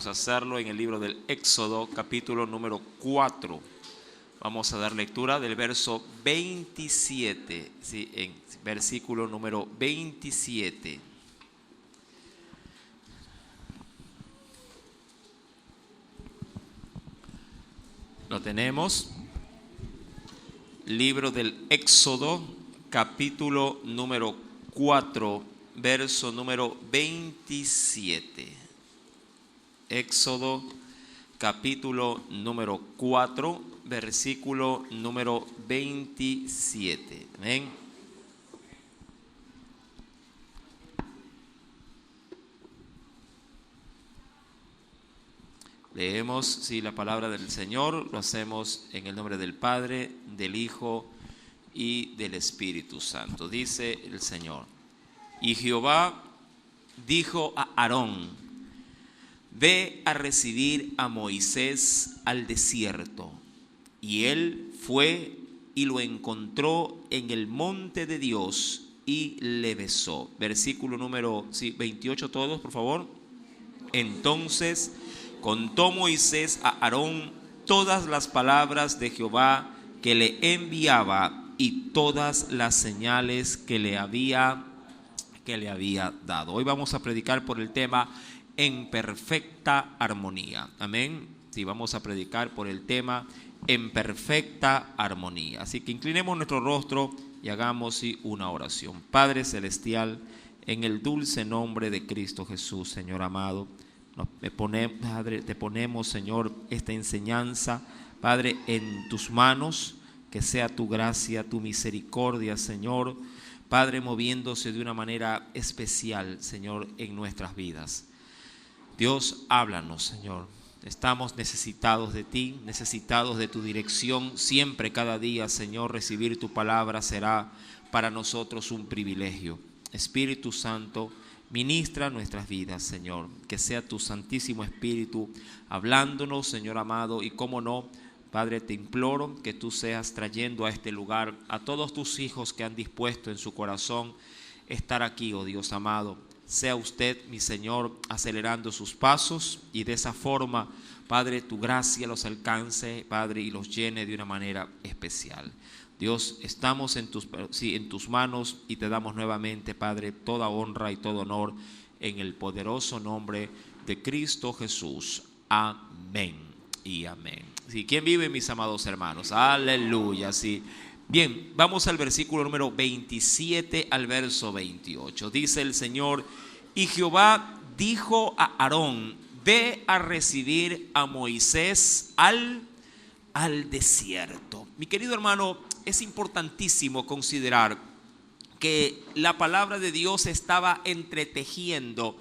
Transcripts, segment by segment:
Vamos a hacerlo en el libro del Éxodo, capítulo número 4. Vamos a dar lectura del verso 27, ¿sí? En versículo número 27. Lo tenemos. Libro del Éxodo, capítulo número 4, verso número 27. Éxodo, capítulo número 4, versículo número 27. Amén. Leemos la palabra del Señor, lo hacemos en el nombre del Padre, del Hijo y del Espíritu Santo. Dice el Señor: y Jehová dijo a Aarón: ve a recibir a Moisés al desierto. Y él fue y lo encontró en el monte de Dios y le besó. Versículo número 28, todos, por favor. Entonces contó Moisés a Aarón todas las palabras de Jehová que le enviaba y todas las señales que le había dado. Hoy vamos a predicar por el tema en perfecta armonía. Amén. Sí, vamos a predicar por el tema en perfecta armonía. Así que inclinemos nuestro rostro y hagamos una oración. Padre celestial, en el dulce nombre de Cristo Jesús, Señor amado, Padre, te ponemos, Señor, esta enseñanza, Padre, en tus manos. Que sea tu gracia, tu misericordia, Señor, Padre, moviéndose de una manera especial, Señor, en nuestras vidas. Dios, háblanos, Señor. Estamos necesitados de ti, necesitados de tu dirección. Siempre, cada día, Señor, recibir tu palabra será para nosotros un privilegio. Espíritu Santo, ministra nuestras vidas, Señor. Que sea tu Santísimo Espíritu hablándonos, Señor amado, y cómo no, Padre, te imploro que tú seas trayendo a este lugar a todos tus hijos que han dispuesto en su corazón estar aquí, oh Dios amado. Sea usted, mi Señor, acelerando sus pasos y de esa forma, Padre, tu gracia los alcance, Padre, y los llene de una manera especial. Dios, estamos en tus manos y te damos nuevamente, Padre, toda honra y todo honor en el poderoso nombre de Cristo Jesús. Amén y amén. Sí, ¿quién vive, mis amados hermanos? Aleluya, sí. Bien, vamos al versículo número 27 al verso 28. Dice el Señor: y Jehová dijo a Aarón: ve a recibir a Moisés al desierto. Mi querido hermano, es importantísimo considerar que la palabra de Dios estaba entretejiendo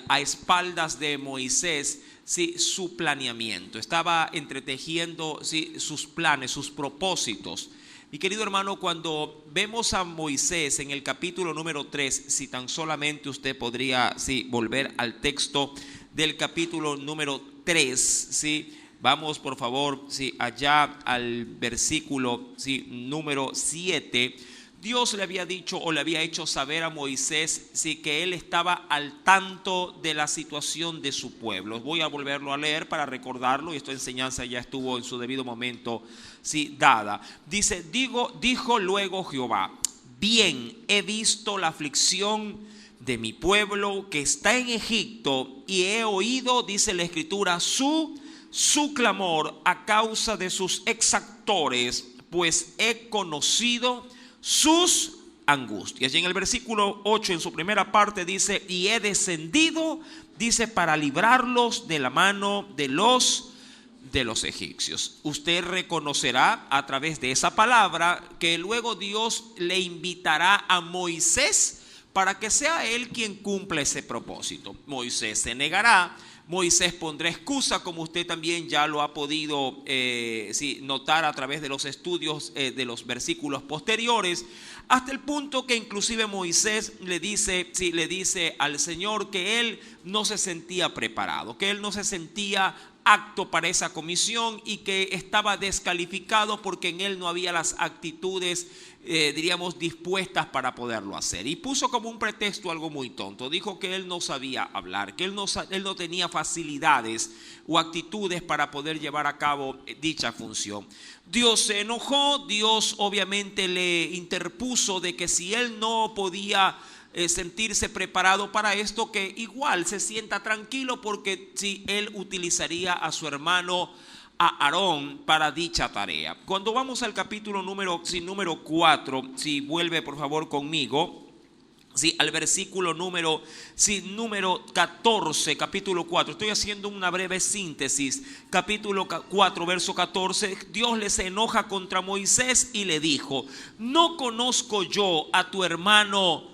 a espaldas de Moisés, sí, su planeamiento. Estaba entretejiendo, sí, sus planes, sus propósitos. Mi querido hermano, cuando vemos a Moisés en el capítulo número 3, si tan solamente usted podría, sí, volver al texto del capítulo número 3, sí, vamos por favor, sí, allá al versículo, sí, número 7. Dios le había dicho o le había hecho saber a Moisés, sí, que él estaba al tanto de la situación de su pueblo. Voy a volverlo a leer para recordarlo, y esta enseñanza ya estuvo en su debido momento, sí, dada. Dice: dijo luego Jehová: bien, he visto la aflicción de mi pueblo que está en Egipto, y he oído, dice la Escritura, su clamor a causa de sus exactores, pues he conocido sus angustias. Y en el versículo 8, en su primera parte, dice: y he descendido, dice, para librarlos de la mano de los egipcios. Usted reconocerá a través de esa palabra que luego Dios le invitará a Moisés para que sea él quien cumpla ese propósito. Moisés se negará, Moisés pondrá excusa, como usted también ya lo ha podido notar a través de los estudios de los versículos posteriores, hasta el punto que inclusive Moisés le dice al Señor que él no se sentía preparado, que él no se sentía apto para esa comisión y que estaba descalificado porque en él no había las actitudes diríamos, dispuestas para poderlo hacer. Y puso como un pretexto algo muy tonto. Dijo que él no sabía hablar, que él no tenía facilidades o actitudes para poder llevar a cabo dicha función. Dios se enojó, Dios obviamente le interpuso de que si él no podía sentirse preparado para esto, que igual se sienta tranquilo, porque si él utilizaría a su hermano a Aarón para dicha tarea. Cuando vamos al capítulo número 4, si vuelve por favor conmigo, al versículo número 14, capítulo 4, estoy haciendo una breve síntesis. Capítulo 4, verso 14, Dios les enoja contra Moisés y le dijo: ¿no conozco yo a tu hermano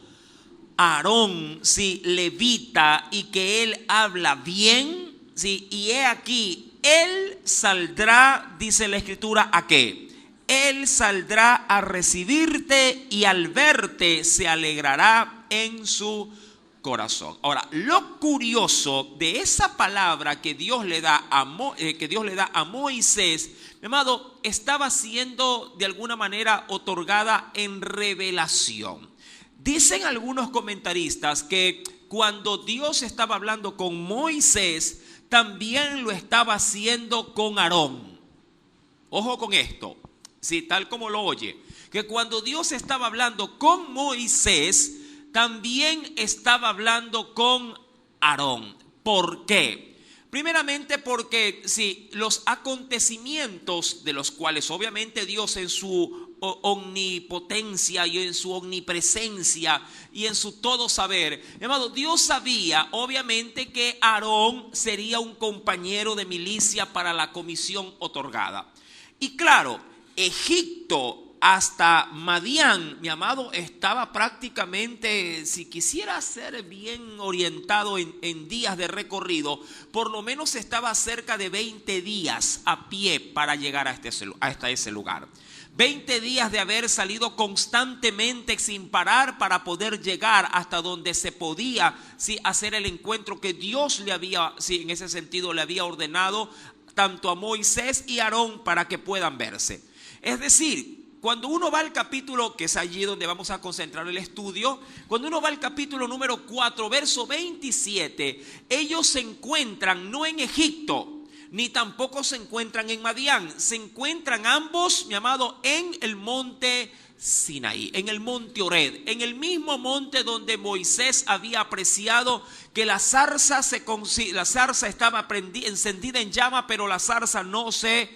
Aarón, levita, y que él habla bien? Y he aquí, él saldrá, dice la escritura, ¿a qué? Él saldrá a recibirte y al verte se alegrará en su corazón. Ahora, lo curioso de esa palabra que Dios le da a Moisés, mi amado, estaba siendo de alguna manera otorgada en revelación. Dicen algunos comentaristas que cuando Dios estaba hablando con Moisés, también lo estaba haciendo con Aarón. Ojo con esto, tal como lo oye, que cuando Dios estaba hablando con Moisés, también estaba hablando con Aarón. ¿Por qué? Primeramente porque los acontecimientos de los cuales obviamente Dios en su omnipotencia y en su omnipresencia y en su todo saber, hermano, Dios sabía obviamente que Aarón sería un compañero de milicia para la comisión otorgada. Y claro, Egipto hasta Madián, mi amado, estaba prácticamente, si quisiera ser bien orientado en días de recorrido, por lo menos estaba cerca de 20 días a pie para llegar hasta ese lugar. 20 días de haber salido constantemente sin parar para poder llegar hasta donde se podía hacer el encuentro que Dios le había, en ese sentido, le había ordenado tanto a Moisés y a Aarón para que puedan verse. Es decir, cuando uno va al capítulo, que es allí donde vamos a concentrar el estudio, cuando uno va al capítulo número 4, verso 27, ellos se encuentran no en Egipto, ni tampoco se encuentran en Madián, se encuentran ambos, mi amado, en el monte Sinaí, en el monte Horeb, en el mismo monte donde Moisés había apreciado que la zarza estaba encendida en llama, pero la zarza no se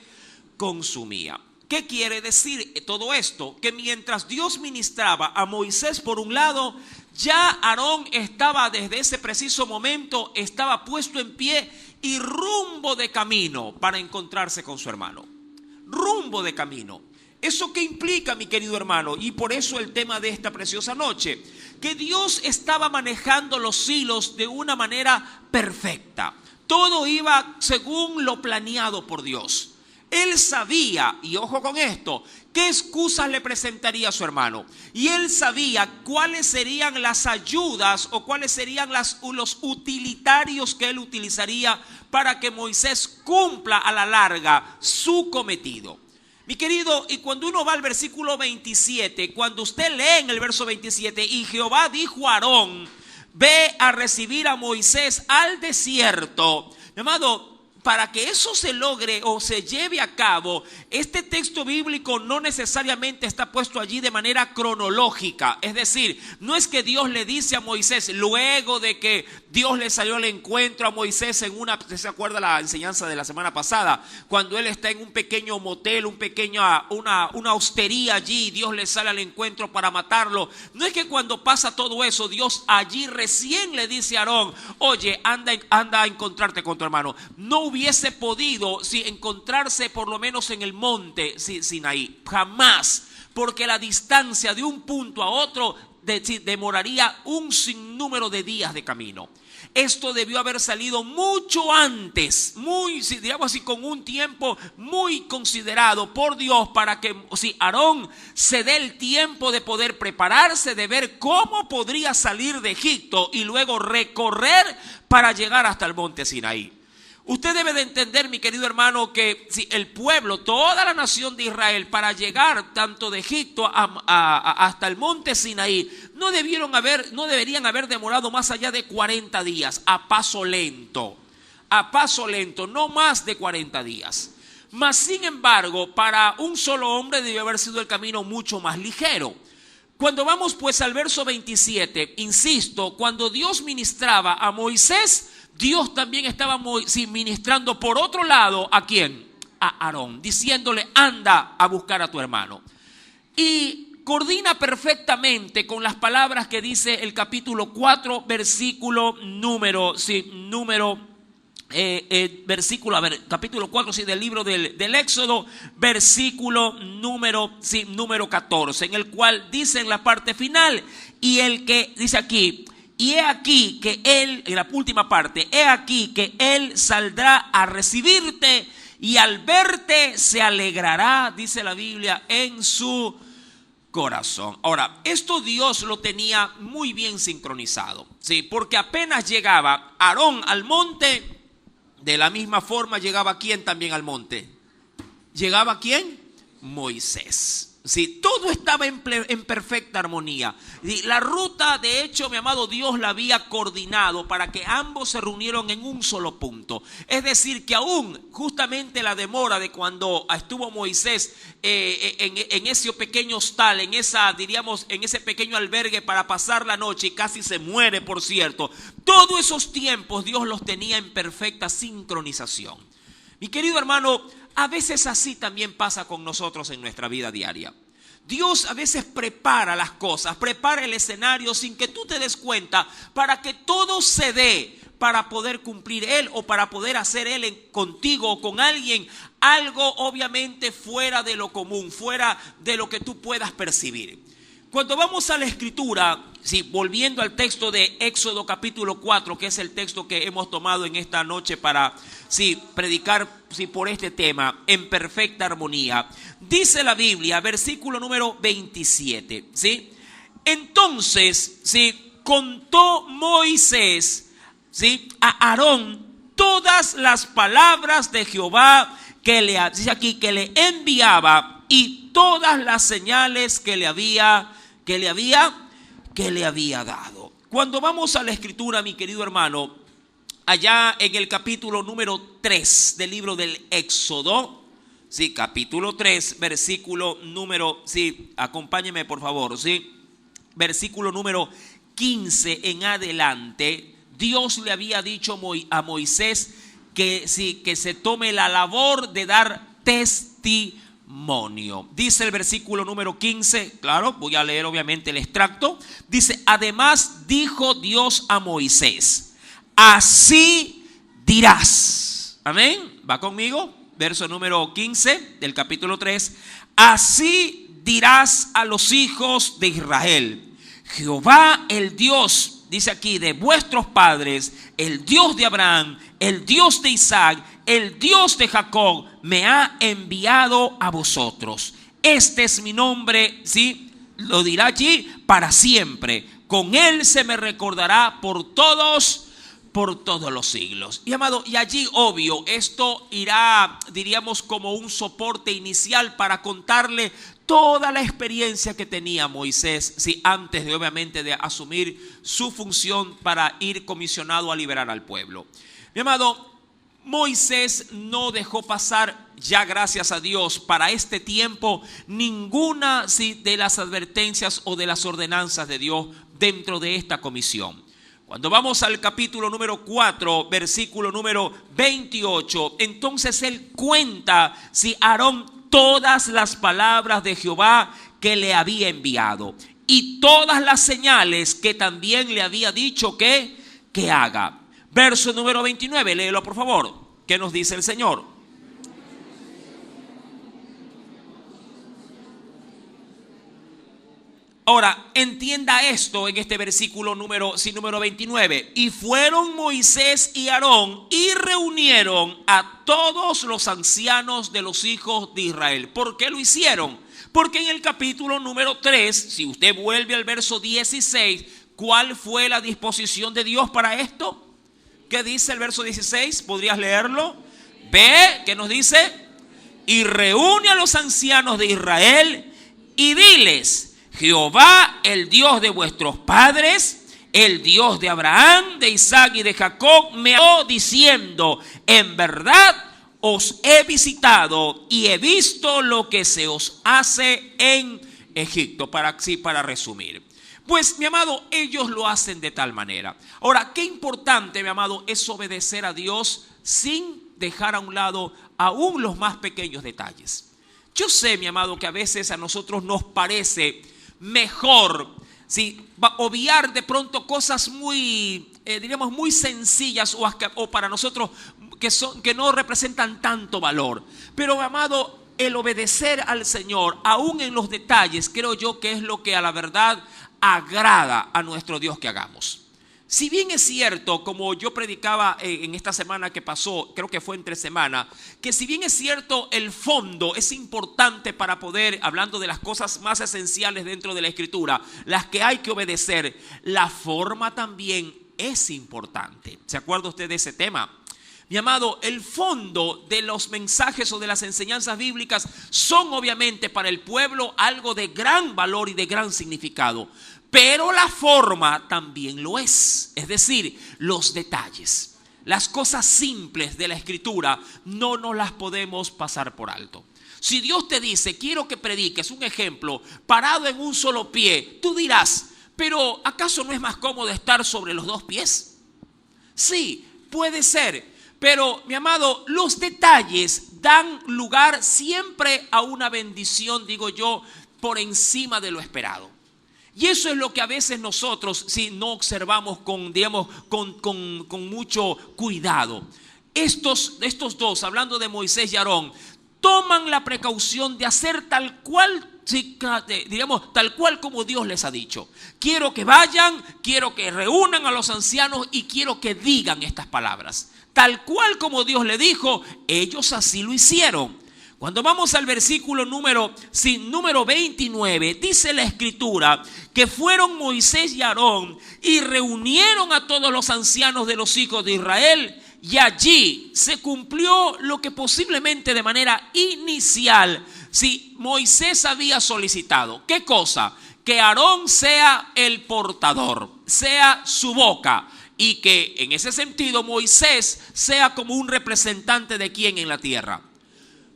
consumía. ¿Qué quiere decir todo esto? Que mientras Dios ministraba a Moisés por un lado, ya Aarón estaba desde ese preciso momento, estaba puesto en pie y rumbo de camino para encontrarse con su hermano. Rumbo de camino. ¿Eso qué implica, mi querido hermano? Y por eso el tema de esta preciosa noche, que Dios estaba manejando los hilos de una manera perfecta. Todo iba según lo planeado por Dios. Él sabía, y ojo con esto, qué excusas le presentaría a su hermano. Y él sabía cuáles serían las ayudas o cuáles serían los utilitarios que él utilizaría para que Moisés cumpla a la larga su cometido. Mi querido, y cuando uno va al versículo 27, cuando usted lee en el verso 27, y Jehová dijo a Aarón, ve a recibir a Moisés al desierto. Mi amado, para que eso se logre o se lleve a cabo, este texto bíblico no necesariamente está puesto allí de manera cronológica. Es decir, no es que Dios le dice a Moisés, luego de que Dios le salió al encuentro a Moisés en ¿se acuerda la enseñanza de la semana pasada? Cuando él está en un pequeño motel, una hostería allí, Dios le sale al encuentro para matarlo. No es que cuando pasa todo eso, Dios allí recién le dice a Aarón, oye, anda a encontrarte con tu hermano. No hubiese podido encontrarse por lo menos en el monte Sinaí, jamás, porque la distancia de un punto a otro demoraría un sinnúmero de días de camino. Esto debió haber salido mucho antes, digamos así, con un tiempo muy considerado por Dios, para que Aarón se dé el tiempo de poder prepararse, de ver cómo podría salir de Egipto y luego recorrer para llegar hasta el monte Sinaí. Usted debe de entender, mi querido hermano, que si el pueblo, toda la nación de Israel, para llegar tanto de Egipto hasta el monte Sinaí, no deberían haber demorado más allá de 40 días, a paso lento, no más de 40 días. Mas, sin embargo, para un solo hombre debió haber sido el camino mucho más ligero. Cuando vamos pues al verso 27, insisto, cuando Dios ministraba a Moisés, Dios también estaba ministrando por otro lado, ¿a quién? A Aarón, diciéndole, anda a buscar a tu hermano. Y coordina perfectamente con las palabras que dice el capítulo 4, versículo capítulo 4, del libro del Éxodo, versículo número 14, en el cual dice en la parte final, y el que dice aquí, y he aquí que él, en la última parte, he aquí que él saldrá a recibirte y al verte se alegrará, dice la Biblia, en su corazón. Ahora, esto Dios lo tenía muy bien sincronizado, ¿sí? Porque apenas llegaba Aarón al monte, de la misma forma llegaba ¿quién también al monte? ¿Llegaba quién? Moisés. Sí, todo estaba en perfecta armonía. La ruta, de hecho, mi amado, Dios la había coordinado para que ambos se reunieron en un solo punto. Es decir, que aún justamente la demora de cuando estuvo Moisés en ese pequeño hostal, en ese pequeño albergue para pasar la noche, y casi se muere, por cierto. Todos esos tiempos Dios los tenía en perfecta sincronización. Mi querido hermano, a veces así también pasa con nosotros en nuestra vida diaria. Dios a veces prepara las cosas, prepara el escenario sin que tú te des cuenta para que todo se dé para poder cumplir Él o para poder hacer Él contigo o con alguien algo obviamente fuera de lo común, fuera de lo que tú puedas percibir. Cuando vamos a la escritura, sí, volviendo al texto de Éxodo capítulo 4, que es el texto que hemos tomado en esta noche para predicar por este tema en perfecta armonía, dice la Biblia, versículo número 27, ¿sí? Entonces, contó Moisés, a Aarón todas las palabras de Jehová que le enviaba y todas las señales que le había dado. Cuando vamos a la escritura, mi querido hermano, allá en el capítulo número 3 del libro del Éxodo, capítulo 3, versículo número, acompáñeme por favor, versículo número 15 en adelante, Dios le había dicho a Moisés que se tome la labor de dar testimonio. Dice el versículo número 15, claro, voy a leer obviamente el extracto. Dice, además dijo Dios a Moisés, así dirás. Amén, va conmigo, verso número 15 del capítulo 3. Así dirás a los hijos de Israel, Jehová el Dios, dice aquí, de vuestros padres, el Dios de Abraham, el Dios de Isaac, el Dios de Jacob, me ha enviado a vosotros. Este es mi nombre, lo dirá allí para siempre. Con él se me recordará por todos los siglos. Y amado, y allí obvio, esto irá, diríamos, como un soporte inicial para contarle toda la experiencia que tenía Moisés, antes de obviamente de asumir su función para ir comisionado a liberar al pueblo. Mi amado, Moisés no dejó pasar, ya gracias a Dios, para este tiempo ninguna de las advertencias o de las ordenanzas de Dios dentro de esta comisión. Cuando vamos al capítulo número 4, versículo número 28, entonces él cuenta, Aarón, todas las palabras de Jehová que le había enviado y todas las señales que también le había dicho que haga. Verso número 29, léelo por favor. ¿Qué nos dice el Señor? Ahora, entienda esto en este versículo número 29. Y fueron Moisés y Aarón y reunieron a todos los ancianos de los hijos de Israel. ¿Por qué lo hicieron? Porque en el capítulo número 3, si usted vuelve al verso 16, ¿cuál fue la disposición de Dios para esto? ¿Qué dice el verso 16? ¿Podrías leerlo? Ve, ¿qué nos dice? Y reúne a los ancianos de Israel y diles: Jehová, el Dios de vuestros padres, el Dios de Abraham, de Isaac y de Jacob, me habló diciendo: en verdad os he visitado y he visto lo que se os hace en Egipto. Para resumir, pues, mi amado, ellos lo hacen de tal manera. Ahora, qué importante, mi amado, es obedecer a Dios sin dejar a un lado aún los más pequeños detalles. Yo sé, mi amado, que a veces a nosotros nos parece mejor, ¿sí?, obviar de pronto cosas muy, diríamos, muy sencillas o para nosotros que no representan tanto valor. Pero, mi amado, el obedecer al Señor, aún en los detalles, creo yo que es lo que a la verdad agrada a nuestro Dios que hagamos. Si bien es cierto, como yo predicaba en esta semana que pasó, creo que fue entre semana, que si bien es cierto el fondo es importante para poder, hablando de las cosas más esenciales dentro de la Escritura, las que hay que obedecer, la forma también es importante. ¿Se acuerda usted de ese tema? Mi amado, el fondo de los mensajes o de las enseñanzas bíblicas son obviamente para el pueblo algo de gran valor y de gran significado. Pero la forma también lo es decir, los detalles, las cosas simples de la Escritura no nos las podemos pasar por alto. Si Dios te dice: quiero que prediques, un ejemplo, parado en un solo pie, tú dirás: pero ¿acaso no es más cómodo estar sobre los dos pies? Sí, puede ser, pero, mi amado, los detalles dan lugar siempre a una bendición, digo yo, por encima de lo esperado. Y eso es lo que a veces nosotros, si no observamos con mucho cuidado. Estos dos, hablando de Moisés y Aarón, toman la precaución de hacer tal cual, tal cual como Dios les ha dicho. Quiero que vayan, quiero que reúnan a los ancianos y quiero que digan estas palabras. Tal cual como Dios le dijo, ellos así lo hicieron. Cuando vamos al versículo número 29, dice la Escritura que fueron Moisés y Aarón y reunieron a todos los ancianos de los hijos de Israel, y allí se cumplió lo que posiblemente de manera inicial Moisés había solicitado. ¿Qué cosa? Que Aarón sea el portador, sea su boca, y que en ese sentido Moisés sea como un representante de ¿quién en la tierra?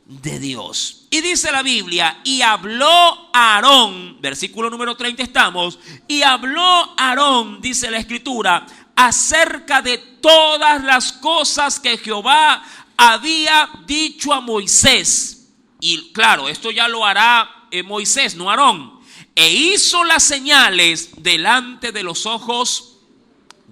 De Dios. Y dice la Biblia: y habló Aarón, versículo número 30 estamos, y habló Aarón, dice la Escritura, acerca de todas las cosas que Jehová había dicho a Moisés. Y claro, esto ya lo hará Moisés, no Aarón. E hizo las señales delante de los ojos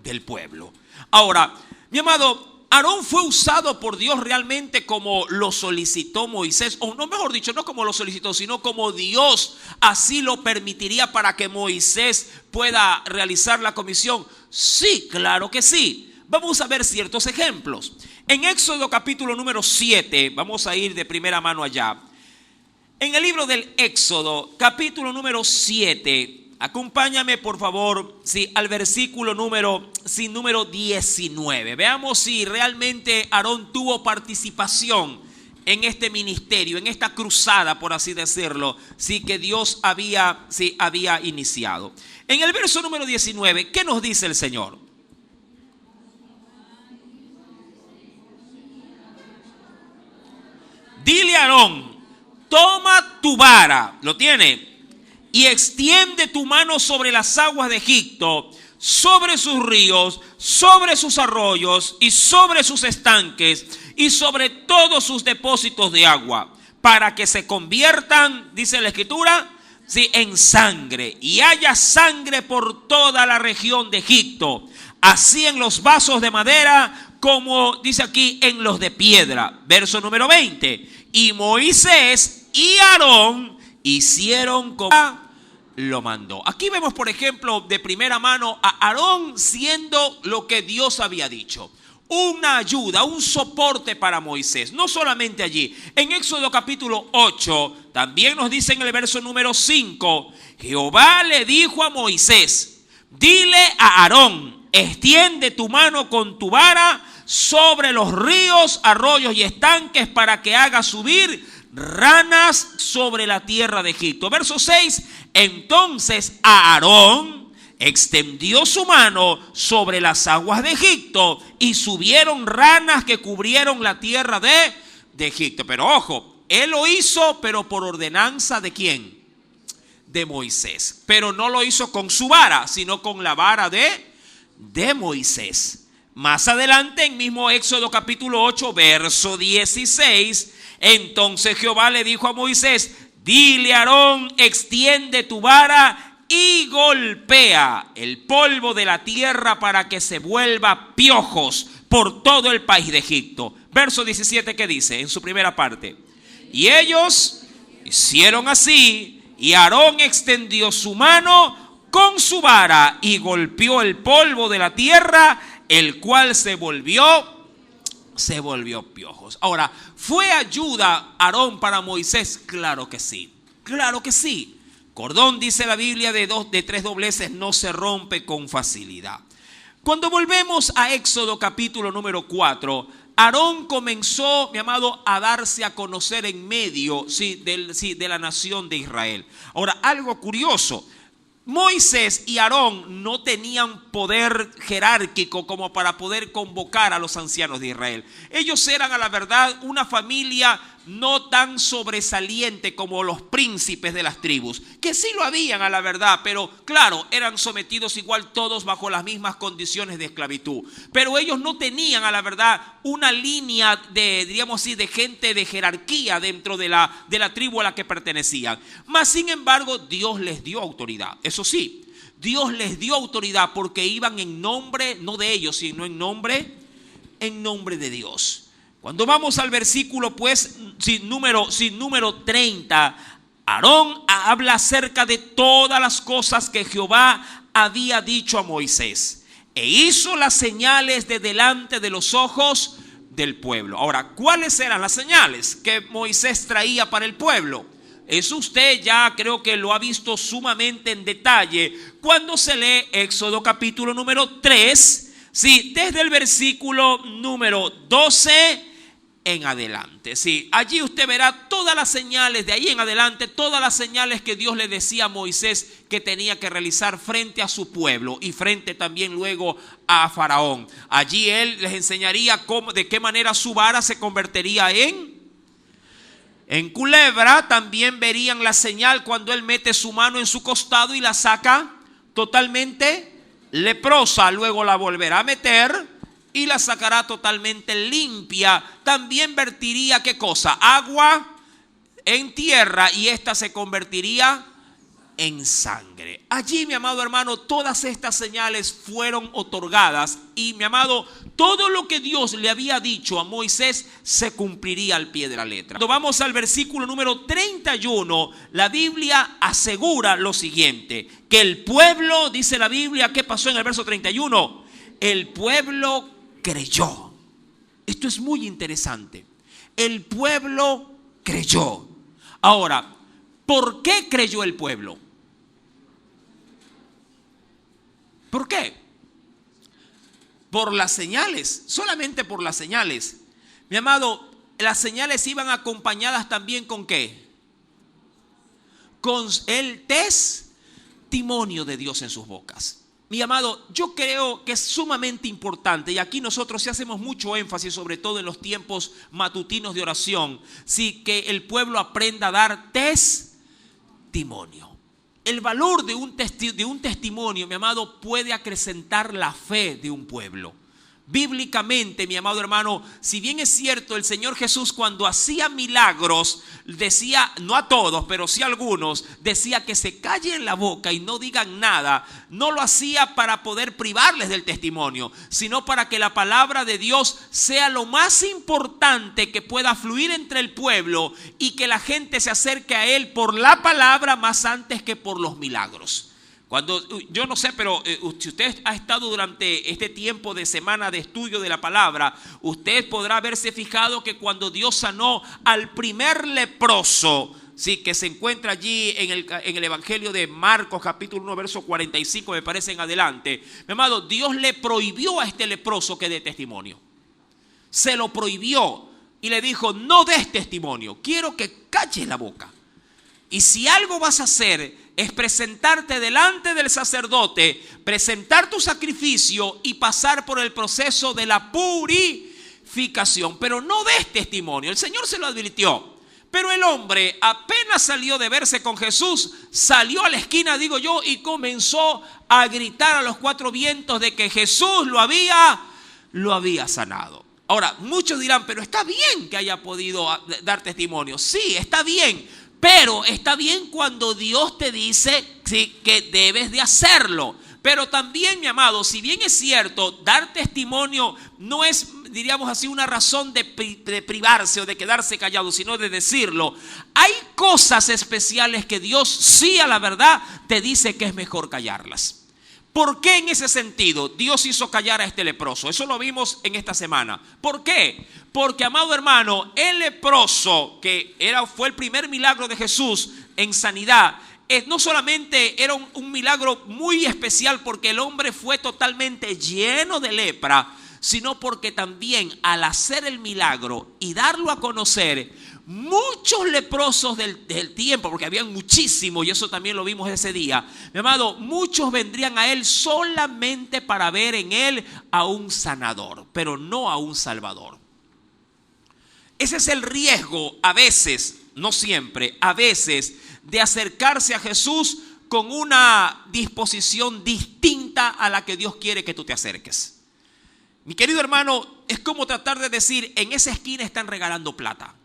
del pueblo. Ahora, mi amado, Aarón fue usado por Dios realmente como lo solicitó Moisés, o no, mejor dicho, no como lo solicitó, sino como Dios así lo permitiría para que Moisés pueda realizar la comisión. Sí, claro que sí. Vamos a ver ciertos ejemplos. En Éxodo capítulo número 7, vamos a ir de primera mano allá. En el libro del Éxodo, capítulo número 7, acompáñame por favor al versículo número 19. Veamos si realmente Aarón tuvo participación en este ministerio, en esta cruzada, por así decirlo, que Dios había iniciado. En el verso número 19, ¿qué nos dice el Señor? Dile a Aarón: toma tu vara, ¿lo tiene?, y extiende tu mano sobre las aguas de Egipto, sobre sus ríos, sobre sus arroyos y sobre sus estanques y sobre todos sus depósitos de agua, para que se conviertan, dice la Escritura, en sangre, y haya sangre por toda la región de Egipto, así en los vasos de madera como dice aquí en los de piedra. Verso número 20. Y Moisés y Aarón hicieron como lo mandó. Aquí vemos, por ejemplo, de primera mano a Aarón siendo lo que Dios había dicho. Una ayuda, un soporte para Moisés. No solamente allí. En Éxodo capítulo 8, también nos dice en el verso número 5, Jehová le dijo a Moisés: dile a Aarón, extiende tu mano con tu vara sobre los ríos, arroyos y estanques para que haga subir ranas sobre la tierra de Egipto. Verso 6, entonces Aarón extendió su mano sobre las aguas de Egipto y subieron ranas que cubrieron la tierra de Egipto. Pero ojo, él lo hizo, pero por ordenanza ¿de quién? De Moisés. Pero no lo hizo con su vara, sino con la vara de Moisés. Más adelante, en mismo Éxodo capítulo 8, verso 16, entonces Jehová le dijo a Moisés: dile a Aarón, extiende tu vara y golpea el polvo de la tierra para que se vuelva piojos por todo el país de Egipto. Verso 17, ¿qué dice en su primera parte? Y ellos hicieron así, y Aarón extendió su mano con su vara y golpeó el polvo de la tierra, el cual se volvió piojos. Ahora, ¿fue ayuda Aarón para Moisés? Claro que sí, claro que sí. Cordón, dice la Biblia, de 3 dobleces no se rompe con facilidad. Cuando volvemos a Éxodo capítulo número 4, Aarón comenzó, mi amado, a darse a conocer en medio de la nación de Israel. Ahora, algo curioso. Moisés y Aarón no tenían poder jerárquico como para poder convocar a los ancianos de Israel. Ellos eran, a la verdad, una familia no tan sobresaliente como los príncipes de las tribus, que sí lo habían, a la verdad, pero claro, eran sometidos igual todos bajo las mismas condiciones de esclavitud. Pero ellos no tenían, a la verdad, una línea de, diríamos así, de gente de jerarquía dentro de la tribu a la que pertenecían. Mas, sin embargo, Dios les dio autoridad. Eso sí, Dios les dio autoridad porque iban en nombre, no de ellos, sino en nombre de Dios. Cuando vamos al versículo, pues, sin número 30, Aarón habla acerca de todas las cosas que Jehová había dicho a Moisés. E hizo las señales de delante de los ojos del pueblo. Ahora, ¿cuáles eran las señales que Moisés traía para el pueblo? Eso usted ya creo que lo ha visto sumamente en detalle cuando se lee Éxodo capítulo número 3, sí, desde el versículo número 12 en adelante. Sí, allí usted verá todas las señales, de ahí en adelante, todas las señales que Dios le decía a Moisés que tenía que realizar frente a su pueblo y frente también luego a Faraón. Allí él les enseñaría de qué manera su vara se convertiría en culebra. También verían la señal cuando él mete su mano en su costado y la saca totalmente leprosa. Luego la volverá a meter y la sacará totalmente limpia. También vertiría, ¿qué cosa? Agua en tierra, y esta se convertiría en sangre. Allí, mi amado hermano, todas estas señales fueron otorgadas, y mi amado, todo lo que Dios le había dicho a Moisés se cumpliría al pie de la letra. Cuando vamos al versículo número 31, la Biblia asegura lo siguiente, que el pueblo, dice la Biblia, ¿qué pasó en el verso 31? El pueblo creyó. Esto es muy interesante. El pueblo creyó. Ahora, ¿por qué creyó el pueblo? ¿Por qué? Por las señales, solamente por las señales. Mi amado, las señales iban acompañadas también ¿con qué? Con el testimonio de Dios en sus bocas. Mi amado, yo creo que es sumamente importante, y aquí nosotros sí hacemos mucho énfasis, sobre todo en los tiempos matutinos de oración, sí, que el pueblo aprenda a dar testimonio. El valor de un testimonio, mi amado, puede acrecentar la fe de un pueblo. Bíblicamente, mi amado hermano, si bien es cierto, el Señor Jesús cuando hacía milagros decía, no a todos, pero sí a algunos, decía que se callen la boca y no digan nada. No lo hacía para poder privarles del testimonio, sino para que la palabra de Dios sea lo más importante que pueda fluir entre el pueblo y que la gente se acerque a Él por la palabra más antes que por los milagros. Cuando, yo no sé, pero si usted ha estado durante este tiempo de semana de estudio de la palabra, usted podrá haberse fijado que cuando Dios sanó al primer leproso sí, que se encuentra allí en el Evangelio de Marcos, capítulo 1, verso 45, me parece en adelante. Mi amado, Dios le prohibió a este leproso que dé testimonio. Se lo prohibió y le dijo: no des testimonio, quiero que calles la boca. Y si algo vas a hacer es presentarte delante del sacerdote, presentar tu sacrificio y pasar por el proceso de la purificación. Pero no des testimonio. El Señor se lo advirtió. Pero el hombre apenas salió de verse con Jesús, salió a la esquina, digo yo, y comenzó a gritar a los cuatro vientos de que Jesús lo había sanado. Ahora, muchos dirán: pero está bien que haya podido dar testimonio. Sí, está bien. Pero está bien cuando Dios te dice, sí, que debes de hacerlo. Pero también, mi amado, si bien es cierto, dar testimonio no es, diríamos así, una razón de privarse o de quedarse callado, sino de decirlo. Hay cosas especiales que Dios, sí, a la verdad, te dice que es mejor callarlas. ¿Por qué en ese sentido Dios hizo callar a este leproso? Eso lo vimos en esta semana. ¿Por qué? Porque, amado hermano, el leproso, que fue el primer milagro de Jesús en sanidad, no solamente era un milagro muy especial porque el hombre fue totalmente lleno de lepra, sino porque también al hacer el milagro y darlo a conocer, muchos leprosos del tiempo, porque habían muchísimos, y eso también lo vimos ese día, mi amado, muchos vendrían a él solamente para ver en él a un sanador, pero no a un salvador. Ese es el riesgo, a veces, no siempre, a veces, de acercarse a Jesús con una disposición distinta a la que Dios quiere que tú te acerques. Mi querido hermano, es como tratar de decir: en esa esquina están regalando plata.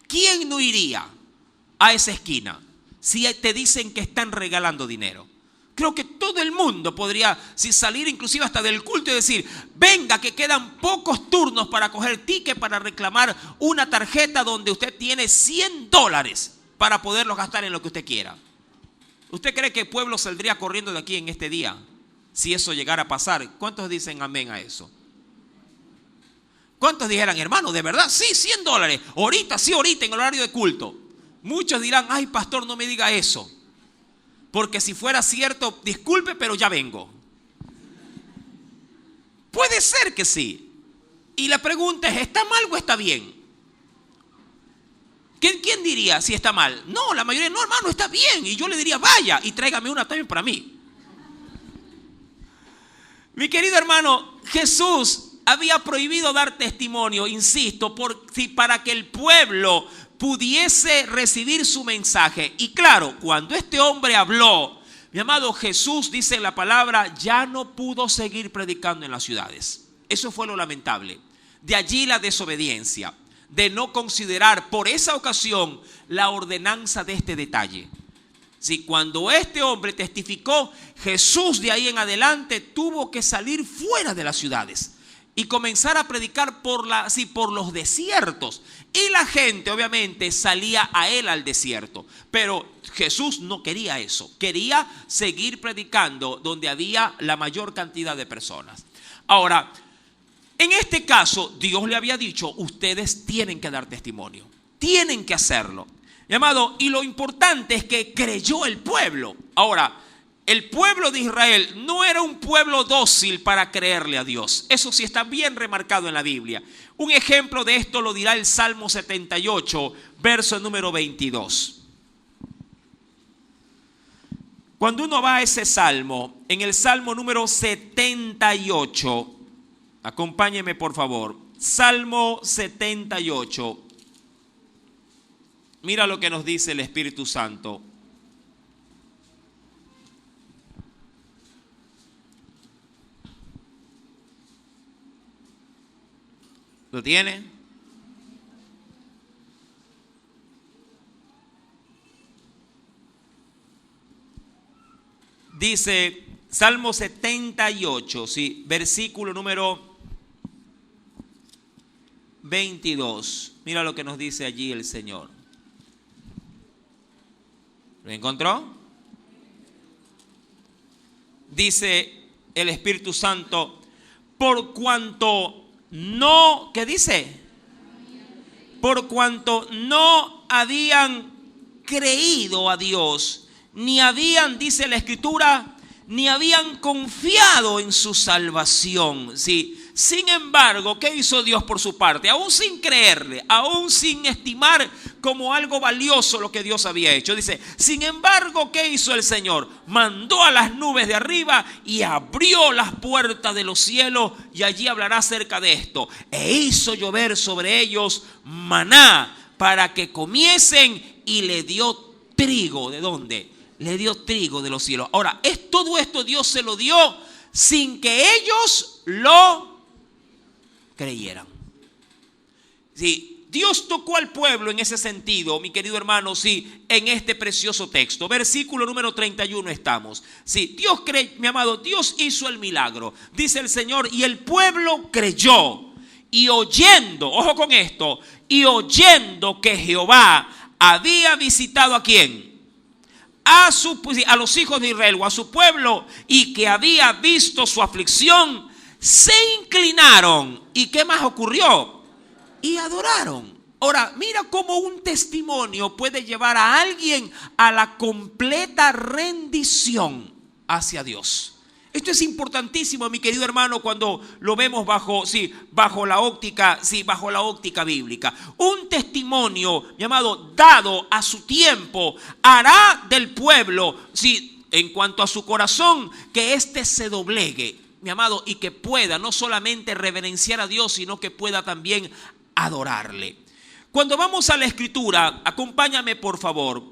¿Quién no iría a esa esquina si te dicen que están regalando dinero? Creo que todo el mundo podría salir inclusive hasta del culto y decir: venga, que quedan pocos turnos para coger ticket para reclamar una tarjeta donde usted tiene $100 para poderlos gastar en lo que usted quiera. ¿Usted cree que el pueblo saldría corriendo de aquí en este día si eso llegara a pasar? ¿Cuántos dicen amén a eso? ¿Cuántos dijeran: hermano, de verdad? Sí, $100. Ahorita, sí, ahorita en el horario de culto. Muchos dirán: ay, pastor, no me diga eso. Porque si fuera cierto, disculpe, pero ya vengo. Puede ser que sí. Y la pregunta es: ¿está mal o está bien? ¿Quién diría si está mal? No, la mayoría: no, hermano, está bien. Y yo le diría: vaya y tráigame una también para mí. Mi querido hermano, Jesús había prohibido dar testimonio, insisto, para que el pueblo pudiese recibir su mensaje. Y claro, cuando este hombre habló, mi amado, Jesús, dice en la palabra, ya no pudo seguir predicando en las ciudades. Eso fue lo lamentable. De allí la desobediencia, de no considerar por esa ocasión la ordenanza de este detalle. Si cuando este hombre testificó, Jesús de ahí en adelante tuvo que salir fuera de las ciudades y comenzar a predicar por los desiertos. Y la gente obviamente salía a él al desierto. Pero Jesús no quería eso. Quería seguir predicando donde había la mayor cantidad de personas. Ahora, en este caso, Dios le había dicho: ustedes tienen que dar testimonio. Tienen que hacerlo. Mi amado, y lo importante es que creyó el pueblo. Ahora, el pueblo de Israel no era un pueblo dócil para creerle a Dios. Eso sí está bien remarcado en la Biblia. Un ejemplo de esto lo dirá el Salmo 78, verso número 22. Cuando uno va a ese salmo, en el Salmo número 78, acompáñeme por favor, Salmo 78. Mira lo que nos dice el Espíritu Santo. ¿Lo tiene? Dice Salmo 78, sí, versículo número 22. Mira lo que nos dice allí el Señor. ¿Lo encontró? Dice el Espíritu Santo: por cuanto no, ¿qué dice? Por cuanto no habían creído a Dios, ni habían, dice la Escritura, ni habían confiado en su salvación. ¿Sí? Sin embargo, ¿qué hizo Dios por su parte? Aún sin creerle, aún sin estimar como algo valioso lo que Dios había hecho. Dice, sin embargo, ¿qué hizo el Señor? Mandó a las nubes de arriba y abrió las puertas de los cielos, y allí hablará acerca de esto. E hizo llover sobre ellos maná para que comiesen, y le dio trigo. ¿De dónde? Le dio trigo de los cielos. Ahora, todo esto Dios se lo dio sin que ellos lo creyeran. Sí, Dios tocó al pueblo en ese sentido, mi querido hermano, sí, en este precioso texto. Versículo número 31 estamos. Sí, Dios cree, mi amado, Dios hizo el milagro. Dice el Señor, y el pueblo creyó. Y oyendo, ojo con esto, y oyendo que Jehová había visitado ¿a quién? A los hijos de Israel, o a su pueblo, y que había visto su aflicción, se inclinaron. ¿Y qué más ocurrió? Y adoraron. Ahora, mira cómo un testimonio puede llevar a alguien a la completa rendición hacia Dios. Esto es importantísimo, mi querido hermano, cuando lo vemos bajo la óptica bíblica. Un testimonio, mi amado, dado a su tiempo, hará del pueblo, en cuanto a su corazón, que éste se doblegue, mi amado, y que pueda no solamente reverenciar a Dios, sino que pueda también adorarle. Cuando vamos a la Escritura, acompáñame por favor,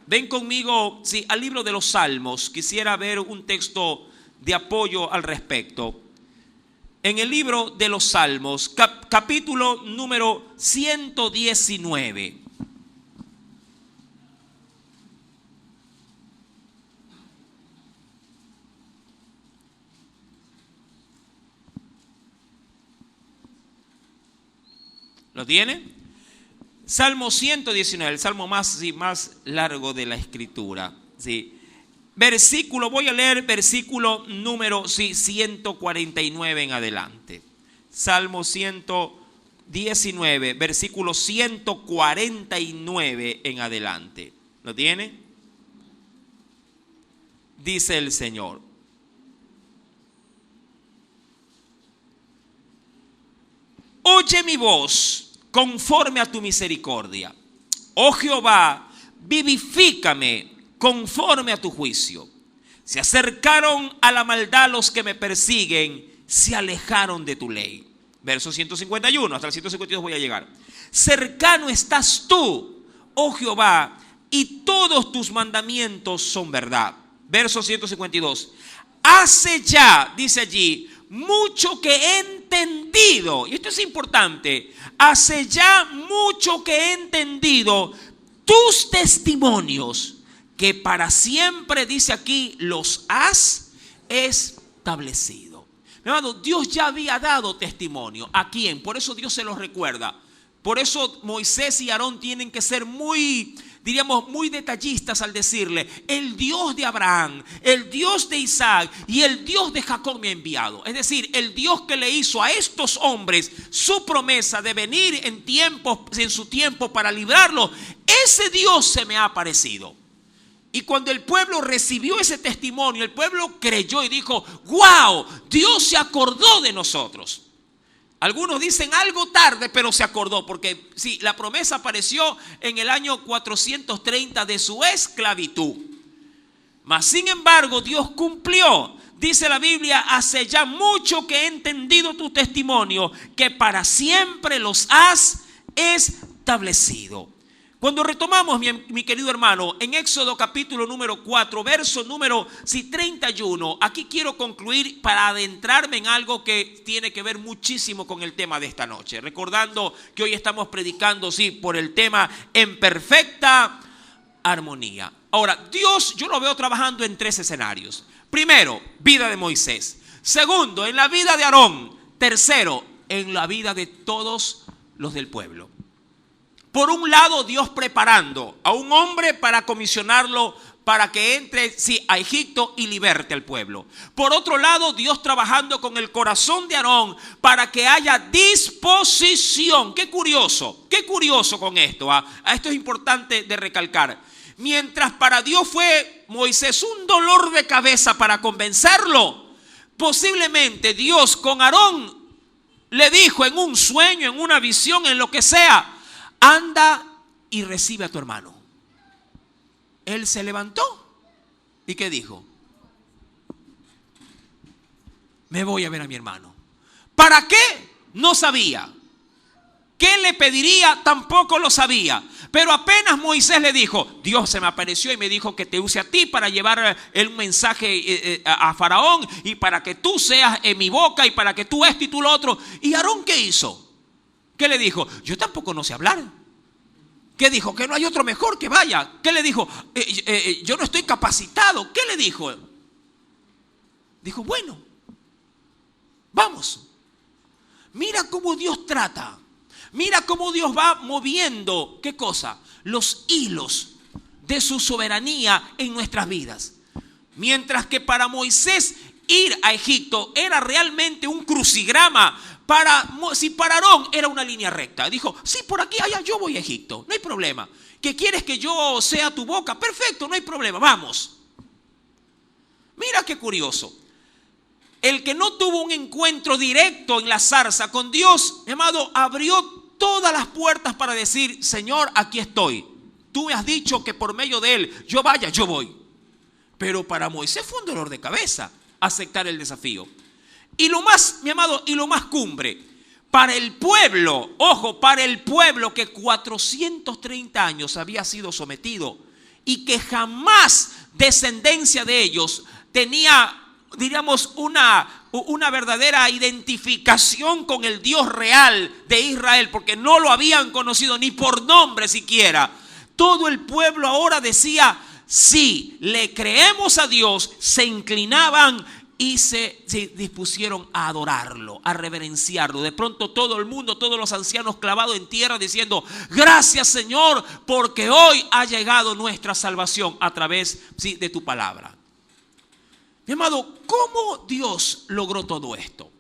ven conmigo al libro de los Salmos. Quisiera ver un texto de apoyo al respecto. En el libro de los Salmos, capítulo número 119. ¿Lo tiene? Salmo 119, el salmo más largo de la Escritura. ¿Sí? Voy a leer versículo número 149 en adelante. Salmo 119, versículo 149 en adelante. ¿Lo tiene? Dice el Señor: oye mi voz conforme a tu misericordia. Oh Jehová, vivifícame conforme a tu juicio. Se acercaron a la maldad los que me persiguen, se alejaron de tu ley. Verso 151, hasta el 152 voy a llegar. Cercano estás tú, oh Jehová, y todos tus mandamientos son verdad. Verso 152. Hace ya, dice allí, mucho que he entendido, y esto es importante, hace ya mucho que he entendido tus testimonios, que para siempre, dice aquí, los has establecido. Mi hermano, Dios ya había dado testimonio. ¿A quién? Por eso Dios se los recuerda. Por eso Moisés y Aarón tienen que ser muy detallistas al decirle: el Dios de Abraham, el Dios de Isaac y el Dios de Jacob me ha enviado. Es decir, el Dios que le hizo a estos hombres su promesa de venir en su tiempo para librarlos, ese Dios se me ha aparecido. Y cuando el pueblo recibió ese testimonio, el pueblo creyó y dijo: ¡wow! Dios se acordó de nosotros. Algunos dicen algo tarde, pero se acordó, porque la promesa apareció en el año 430 de su esclavitud. Mas sin embargo, Dios cumplió. Dice la Biblia: hace ya mucho que he entendido tu testimonio, que para siempre los has establecido. Cuando retomamos, mi querido hermano, en Éxodo capítulo número 4, verso número 31, aquí quiero concluir para adentrarme en algo que tiene que ver muchísimo con el tema de esta noche. Recordando que hoy estamos predicando, por el tema en perfecta armonía. Ahora, Dios yo lo veo trabajando en 3 escenarios. Primero, vida de Moisés. Segundo, en la vida de Aarón. Tercero, en la vida de todos los del pueblo. Por un lado, Dios preparando a un hombre para comisionarlo para que entre a Egipto y liberte al pueblo. Por otro lado, Dios trabajando con el corazón de Aarón para que haya disposición. Qué curioso con esto. Esto es importante de recalcar. mientras para Dios fue Moisés un dolor de cabeza para convencerlo, posiblemente Dios con Aarón le dijo en un sueño, en una visión, en lo que sea: anda y recibe a tu hermano. Él se levantó y ¿qué dijo? Me voy a ver a mi hermano. ¿Para qué? No sabía. ¿Qué le pediría? Tampoco lo sabía. Pero apenas Moisés le dijo: Dios se me apareció y me dijo que te use a ti para llevar el mensaje a Faraón, y para que tú seas en mi boca, y para que tú esto y tú lo otro. ¿Y Aarón qué hizo? ¿Qué le dijo? Yo tampoco no sé hablar. ¿Qué dijo? Que no hay otro mejor, que vaya. ¿Qué le dijo? Yo no estoy capacitado. ¿Qué le dijo? Dijo: bueno, vamos. Mira cómo Dios trata. Mira cómo Dios va moviendo, ¿qué cosa? Los hilos de su soberanía en nuestras vidas. Mientras que para Moisés ir a Egipto era realmente un crucigrama, para Aarón era una línea recta. Dijo: sí, por aquí, allá, yo voy a Egipto, no hay problema. ¿Que quieres que yo sea tu boca? Perfecto, no hay problema, vamos. Mira qué curioso. El que no tuvo un encuentro directo en la zarza con Dios, mi amado, abrió todas las puertas para decir: Señor, aquí estoy. Tú me has dicho que por medio de él yo vaya, yo voy. Pero para Moisés fue un dolor de cabeza aceptar el desafío. Y lo más, mi amado, y lo más cumbre, para el pueblo, ojo, para el pueblo que 430 años había sido sometido y que jamás descendencia de ellos tenía, diríamos, una verdadera identificación con el Dios real de Israel, porque no lo habían conocido ni por nombre siquiera. Todo el pueblo ahora decía: sí, le creemos a Dios. Se inclinaban y se dispusieron a adorarlo, a reverenciarlo. De pronto todo el mundo, todos los ancianos clavados en tierra diciendo: gracias, Señor, porque hoy ha llegado nuestra salvación a través de tu palabra. Mi amado, ¿cómo Dios logró todo esto?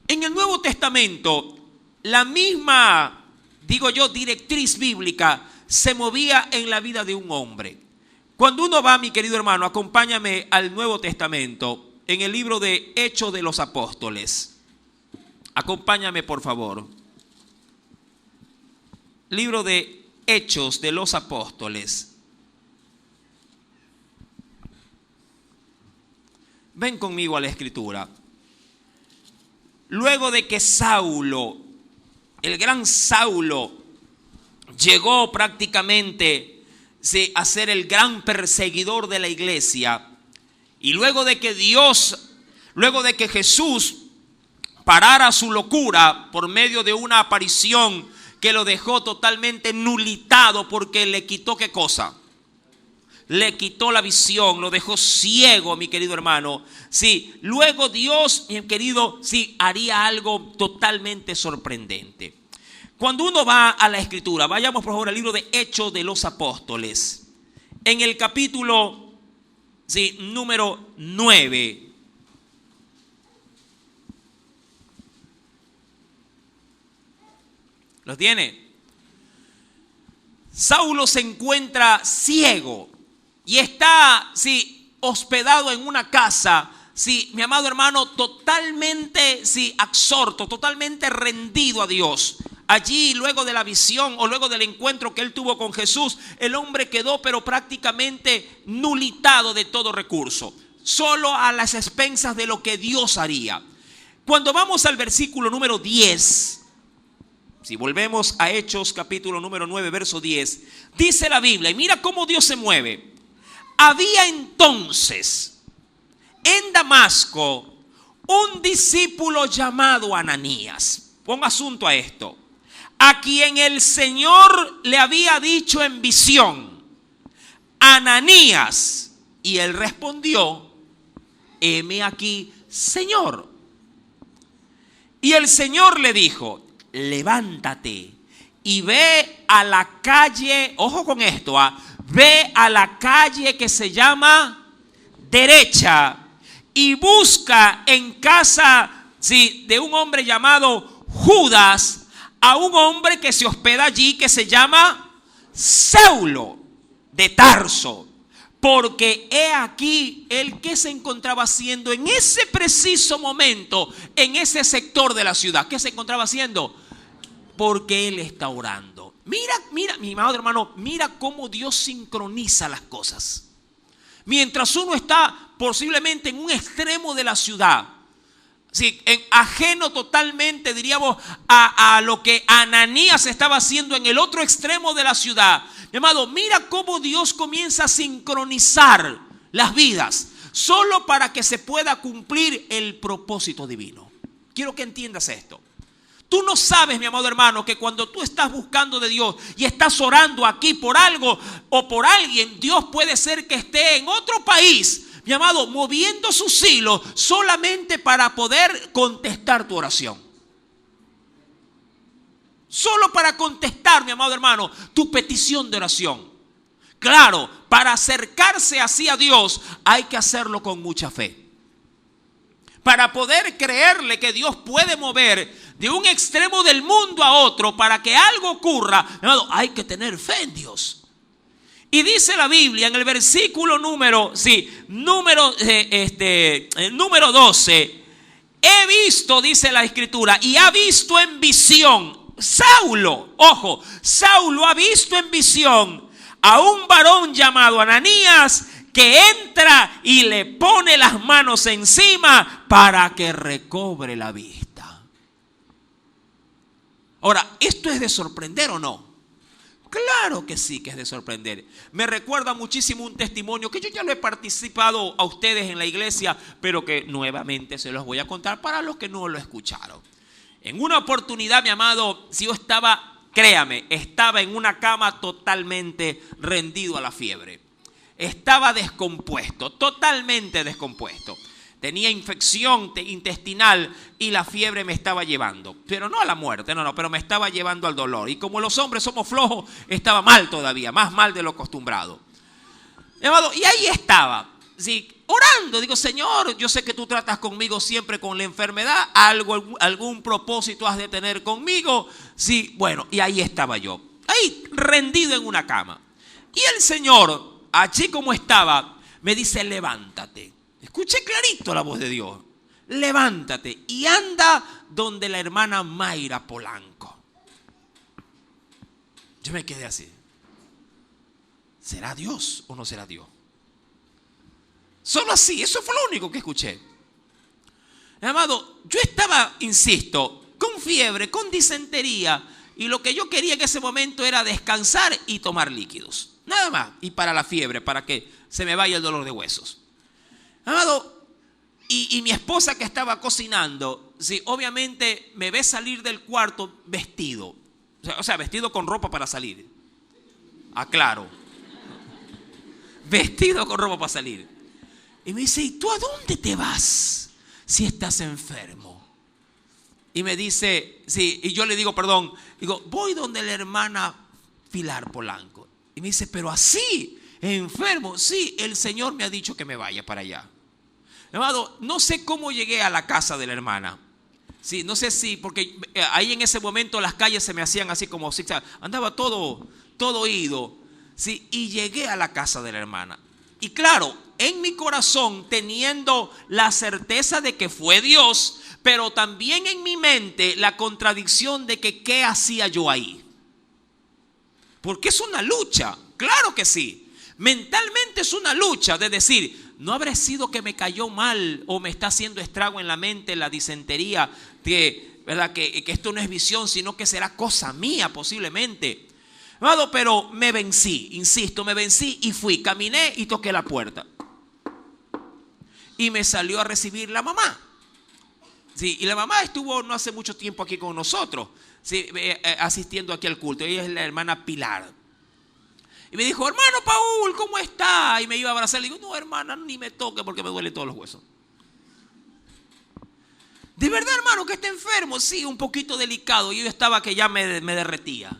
En el Nuevo Testamento, la misma, digo yo, directriz bíblica se movía en la vida de un hombre. Cuando uno va, mi querido hermano, acompáñame al Nuevo Testamento, en el libro de Hechos de los Apóstoles. Acompáñame, por favor. Libro de Hechos de los Apóstoles. Ven conmigo a la escritura. Luego de que Saulo, el gran Saulo, llegó prácticamente a ser el gran perseguidor de la iglesia, y luego de que Jesús parara su locura por medio de una aparición que lo dejó totalmente nulitado, porque le quitó ¿qué cosa? Le quitó la visión, lo dejó ciego, mi querido hermano. Sí, luego Dios, mi querido, sí, haría algo totalmente sorprendente. Cuando uno va a la escritura, vayamos por favor al libro de Hechos de los Apóstoles, en el capítulo número 9. ¿Los tiene? Saulo se encuentra ciego y está, hospedado en una casa, mi amado hermano, totalmente, absorto, totalmente rendido a Dios. Allí, luego de la visión o luego del encuentro que él tuvo con Jesús, el hombre quedó pero prácticamente nulitado de todo recurso, solo a las expensas de lo que Dios haría. Cuando vamos al versículo número 10, si volvemos a Hechos capítulo número 9, verso 10, dice la Biblia, y mira cómo Dios se mueve. Había entonces en Damasco un discípulo llamado Ananías. Pon asunto a esto. A quien el Señor le había dicho en visión: Ananías. Y él respondió: heme aquí, Señor. Y el Señor le dijo: levántate y ve a la calle, ojo con esto, ve a la calle que se llama Derecha y busca en casa de un hombre llamado Judas a un hombre que se hospeda allí, que se llama Saulo. de Tarso, porque he aquí el que se encontraba haciendo en ese preciso momento, en ese sector de la ciudad. ¿Qué se encontraba haciendo? Porque él está orando. Mira, mi amado hermano, mira cómo Dios sincroniza las cosas. Mientras uno está posiblemente en un extremo de la ciudad, sí, ajeno totalmente, diríamos, a lo que Ananías estaba haciendo en el otro extremo de la ciudad. Mi amado, mira cómo Dios comienza a sincronizar las vidas, solo para que se pueda cumplir el propósito divino. Quiero que entiendas esto. Tú no sabes, mi amado hermano, que cuando tú estás buscando de Dios y estás orando aquí por algo o por alguien, Dios puede ser que esté en otro país, mi amado, moviendo sus hilos solamente para poder contestar tu oración. Solo para contestar, mi amado hermano, tu petición de oración. Claro, para acercarse así a Dios hay que hacerlo con mucha fe. Para poder creerle que Dios puede mover de un extremo del mundo a otro para que algo ocurra, mi amado, hay que tener fe en Dios. Y dice la Biblia en el versículo número 12, he visto, dice la Escritura, y ha visto en visión. Saulo ha visto en visión a un varón llamado Ananías que entra y le pone las manos encima para que recobre la vista. Ahora, ¿esto es de sorprender o no? Claro que sí que es de sorprender. Me recuerda muchísimo un testimonio que yo ya lo he participado a ustedes en la iglesia, pero que nuevamente se los voy a contar para los que no lo escucharon. En una oportunidad, mi amado, si yo estaba, créame, estaba en una cama totalmente rendido a la fiebre. Estaba descompuesto, totalmente descompuesto. Tenía infección intestinal y la fiebre me estaba llevando. Pero no a la muerte, no, pero me estaba llevando al dolor. Y como los hombres somos flojos, estaba mal todavía, más mal de lo acostumbrado. Mi amado, y ahí estaba, sí, orando. Digo, Señor, yo sé que tú tratas conmigo siempre con la enfermedad. Algún propósito has de tener conmigo. Sí, bueno, y ahí estaba yo. Ahí, rendido en una cama. Y el Señor, allí como estaba, me dice, levántate. Escuché clarito la voz de Dios. Levántate y anda donde la hermana Mayra Polanco. Yo me quedé así. ¿Será Dios o no será Dios? Solo así, eso fue lo único que escuché. Amado, yo estaba, insisto, con fiebre, con disentería, y lo que yo quería en ese momento era descansar y tomar líquidos. Nada más. Y para la fiebre, para que se me vaya el dolor de huesos. Amado, y mi esposa que estaba cocinando, sí, obviamente me ve salir del cuarto vestido. O sea, vestido con ropa para salir. Aclaro. Vestido con ropa para salir. Y me dice, ¿y tú a dónde te vas si estás enfermo? Y me dice, sí, y yo le digo, perdón, digo, voy donde la hermana Pilar Polanco. Y me dice, pero así, enfermo, sí, el Señor me ha dicho que me vaya para allá. Amado, no sé cómo llegué a la casa de la hermana. Sí, no sé si, porque ahí en ese momento las calles se me hacían así como, andaba todo ido. Sí, y llegué a la casa de la hermana. Y claro, en mi corazón, teniendo la certeza de que fue Dios, pero también en mi mente la contradicción de que qué hacía yo ahí. Porque es una lucha, claro que sí. Mentalmente es una lucha de decir, ¿no habrá sido que me cayó mal o me está haciendo estrago en la mente la disentería? ¿Verdad? Que esto no es visión, sino que será cosa mía posiblemente. Amado, pero me vencí, insisto, me vencí y fui, caminé y toqué la puerta. Y me salió a recibir la mamá. Sí, y la mamá estuvo no hace mucho tiempo aquí con nosotros, sí, asistiendo aquí al culto. Ella es la hermana Pilar. Y me dijo, hermano Paul, ¿cómo está? Y me iba a abrazar. Le digo, no, hermana, ni me toque porque me duelen todos los huesos. ¿De verdad, hermano, que está enfermo? Sí, un poquito delicado. Y yo estaba que ya me derretía.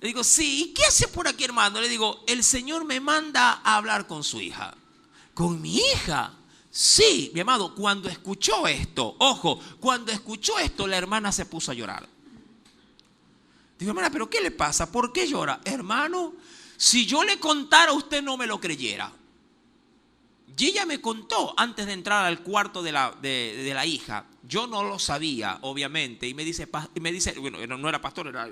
Le digo, sí, ¿y qué hace por aquí, hermano? Le digo, el Señor me manda a hablar con su hija. ¿Con mi hija? Sí, mi amado, cuando escuchó esto, ojo, cuando escuchó esto, la hermana se puso a llorar. Digo, hermana, ¿pero qué le pasa? ¿Por qué llora? Hermano, Si yo le contara, usted no me lo creyera. Y ella me contó antes de entrar al cuarto de la hija. Yo no lo sabía, obviamente. Y me dice, bueno, no era pastor, era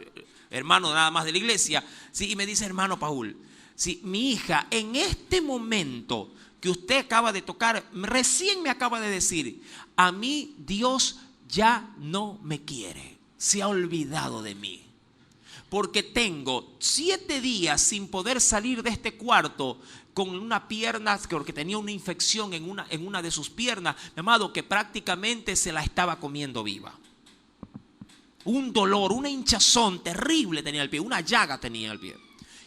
hermano nada más de la iglesia. Sí, y me dice, hermano Paul, sí, mi hija en este momento que usted acaba de tocar, recién me acaba de decir, a mí Dios ya no me quiere. Se ha olvidado de mí. Porque tengo 7 días sin poder salir de este cuarto con una pierna, porque tenía una infección en una de sus piernas, mi amado, que prácticamente se la estaba comiendo viva. Un dolor, una hinchazón terrible tenía el pie, una llaga tenía el pie.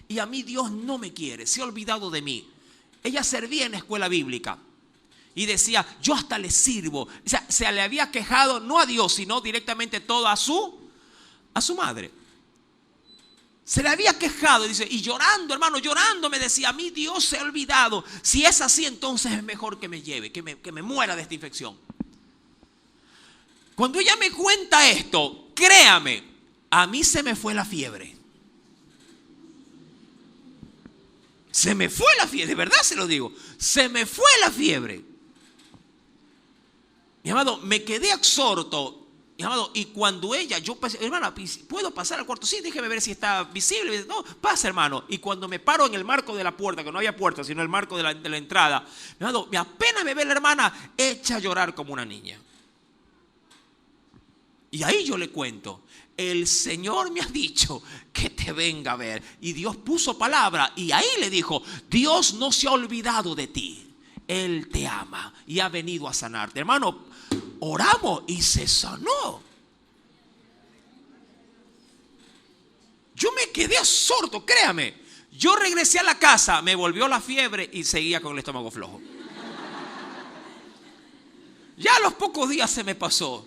Y a mí Dios no me quiere, se ha olvidado de mí. Ella servía en la escuela bíblica y decía, yo hasta le sirvo. O sea, se le había quejado no a Dios, sino directamente todo a su madre. Se le había quejado, dice, y llorando, hermano, llorando me decía, a mí Dios se ha olvidado. Si es así, entonces es mejor que me lleve, que me muera de esta infección. Cuando ella me cuenta esto, créame, a mí se me fue la fiebre. Se me fue la fiebre, de verdad se lo digo. Se me fue la fiebre. Mi amado, me quedé absorto. Mi amado, y cuando ella, yo pasé, hermano, ¿puedo pasar al cuarto? Sí, déjeme ver si está visible. No, pasa, hermano. Y cuando me paro en el marco de la puerta, que no había puerta, sino el marco de la entrada, mi amado, apenas me ve la hermana, echa a llorar como una niña. Y ahí yo le cuento, el Señor me ha dicho que te venga a ver. Y Dios puso palabra y ahí le dijo, Dios no se ha olvidado de ti. Él te ama y ha venido a sanarte. Hermano, oramos y se sanó. Yo me quedé absorto, créame. Yo regresé a la casa, me volvió la fiebre y seguía con el estómago flojo. Ya a los pocos días se me pasó.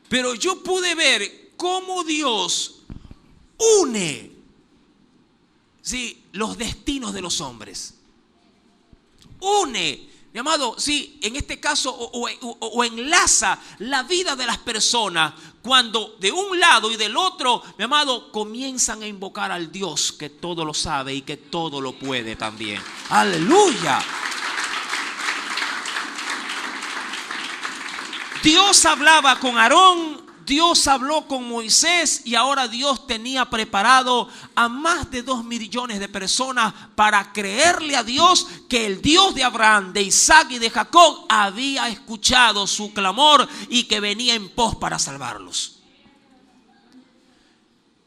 Pero yo pude ver cómo Dios une, ¿sí?, los destinos de los hombres. Une, mi amado, sí, en este caso, o enlaza la vida de las personas cuando de un lado y del otro, mi amado, comienzan a invocar al Dios que todo lo sabe y que todo lo puede también. ¡Aleluya! Dios hablaba con Aarón, Dios habló con Moisés y ahora Dios tenía preparado a más de 2 millones de personas para creerle a Dios que el Dios de Abraham, de Isaac y de Jacob había escuchado su clamor y que venía en pos para salvarlos.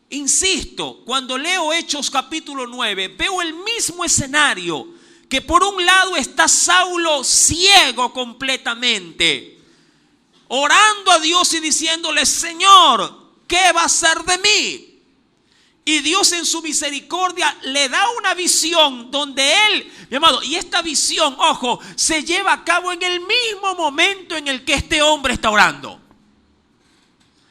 Insisto, cuando leo Hechos capítulo 9, veo el mismo escenario, que por un lado está Saulo ciego completamente, orando a Dios y diciéndole, Señor, ¿qué va a ser de mí? Y Dios en su misericordia le da una visión donde él, mi amado, y esta visión, ojo, se lleva a cabo en el mismo momento en el que este hombre está orando.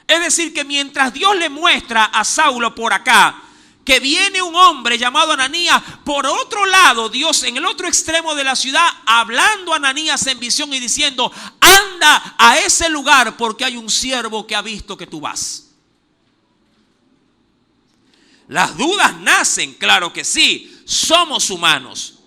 Es decir, que mientras Dios le muestra a Saulo por acá que viene un hombre llamado Ananías, por otro lado, Dios en el otro extremo de la ciudad, hablando a Ananías en visión y diciendo, anda a ese lugar porque hay un siervo que ha visto que tú vas. Las dudas nacen, claro que sí, somos humanos.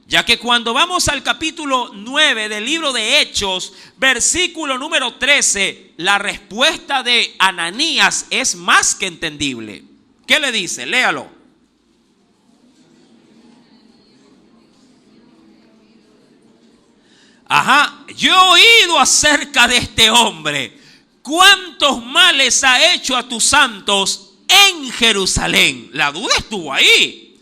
Ya que cuando vamos al capítulo 9 del libro de Hechos, versículo número 13, la respuesta de Ananías es más que entendible. ¿Qué le dice? Léalo. Ajá, yo he oído acerca de este hombre. ¿Cuántos males ha hecho a tus santos en Jerusalén? La duda estuvo ahí.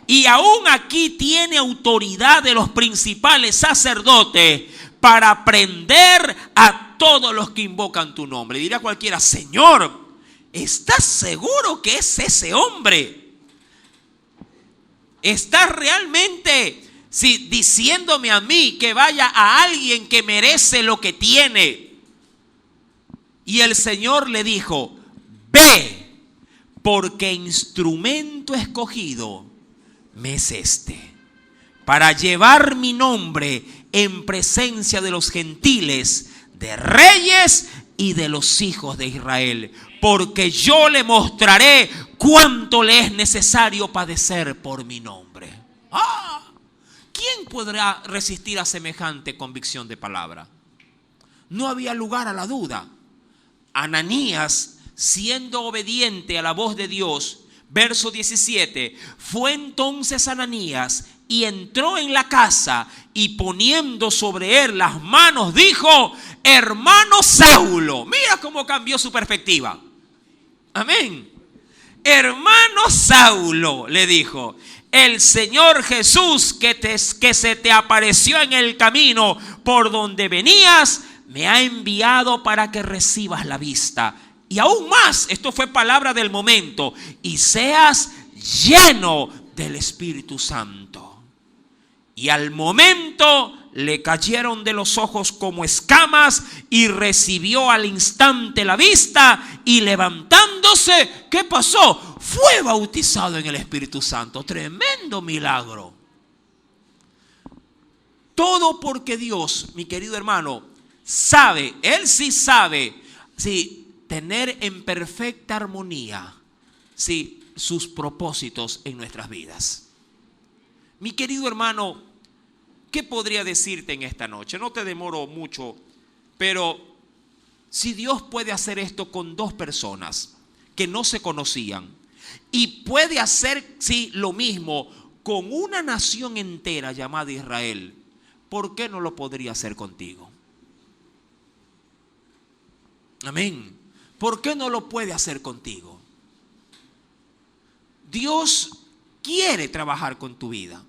Y aún aquí tiene autoridad de los principales sacerdotes para prender a todos los que invocan tu nombre. Dirá cualquiera, Señor, ¿estás seguro que es ese hombre? ¿Estás realmente diciéndome a mí que vaya a alguien que merece lo que tiene? Y el Señor le dijo, ve, porque instrumento escogido me es este, para llevar mi nombre en presencia de los gentiles, de reyes y de los hijos de Israel. Porque yo le mostraré cuánto le es necesario padecer por mi nombre. ¿Quién podrá resistir a semejante convicción de palabra? No había lugar a la duda. Ananías, siendo obediente a la voz de Dios, verso 17, fue entonces Ananías y entró en la casa y poniendo sobre él las manos dijo: hermano Saulo. Mira cómo cambió su perspectiva. Amén. Hermano Saulo, le dijo, el Señor Jesús que se te apareció en el camino por donde venías, me ha enviado para que recibas la vista. Y aún más, esto fue palabra del momento, y seas lleno del Espíritu Santo. Y al momento le cayeron de los ojos como escamas y recibió al instante la vista y levantándose, ¿qué pasó? Fue bautizado en el Espíritu Santo. Tremendo milagro. Todo porque Dios, mi querido hermano, sabe, Él sí sabe, sí, tener en perfecta armonía, sí, sus propósitos en nuestras vidas. Mi querido hermano, ¿qué podría decirte en esta noche? No te demoro mucho, pero si Dios puede hacer esto con dos personas que no se conocían y puede hacer, sí, lo mismo con una nación entera llamada Israel, ¿por qué no lo podría hacer contigo? Amén. ¿Por qué no lo puede hacer contigo? Dios quiere trabajar con tu vida.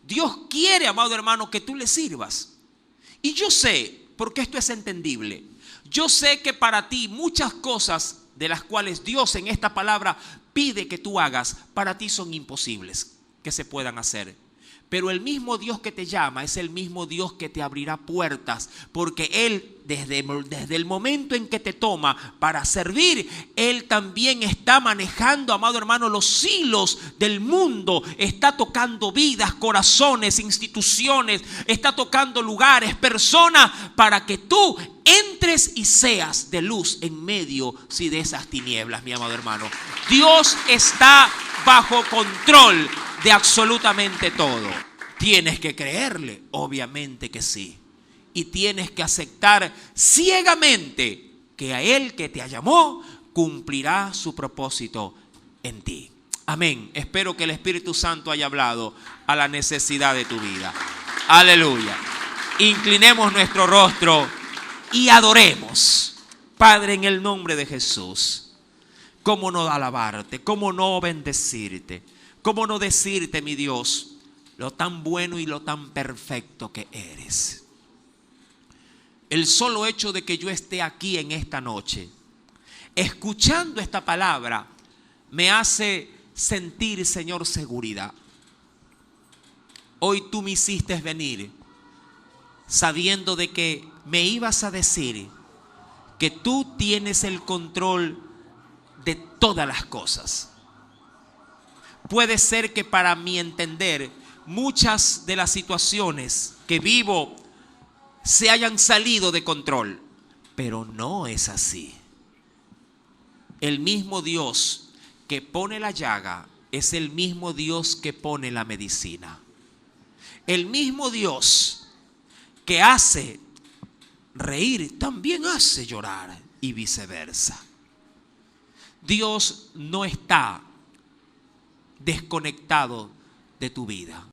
Dios quiere, amado hermano, que tú le sirvas. Y yo sé, porque esto es entendible, yo sé que para ti muchas cosas de las cuales Dios en esta palabra pide que tú hagas, para ti son imposibles que se puedan hacer. Pero el mismo Dios que te llama es el mismo Dios que te abrirá puertas, porque Él desde el momento en que te toma para servir, Él también está manejando, amado hermano, los hilos del mundo, está tocando vidas, corazones, instituciones, está tocando lugares, personas, para que tú entres y seas de luz en medio, sí, de esas tinieblas, mi amado hermano. Dios está bajo control de absolutamente todo. Tienes que creerle, obviamente que sí. Y tienes que aceptar ciegamente que a Él que te llamó cumplirá su propósito en ti. Amén. Espero que el Espíritu Santo haya hablado a la necesidad de tu vida. Aleluya. Inclinemos nuestro rostro y adoremos. Padre, en el nombre de Jesús, ¿cómo no alabarte? ¿Cómo no bendecirte? ¿Cómo no decirte, mi Dios, lo tan bueno y lo tan perfecto que eres? El solo hecho de que yo esté aquí en esta noche, escuchando esta palabra, me hace sentir, Señor, seguridad. Hoy tú me hiciste venir sabiendo de que me ibas a decir que tú tienes el control de todas las cosas. Puede ser que para mi entender muchas de las situaciones que vivo se hayan salido de control, pero no es así. El mismo Dios que pone la llaga es el mismo Dios que pone la medicina. El mismo Dios que hace reír también hace llorar y viceversa. Dios no está desconectado de tu vida.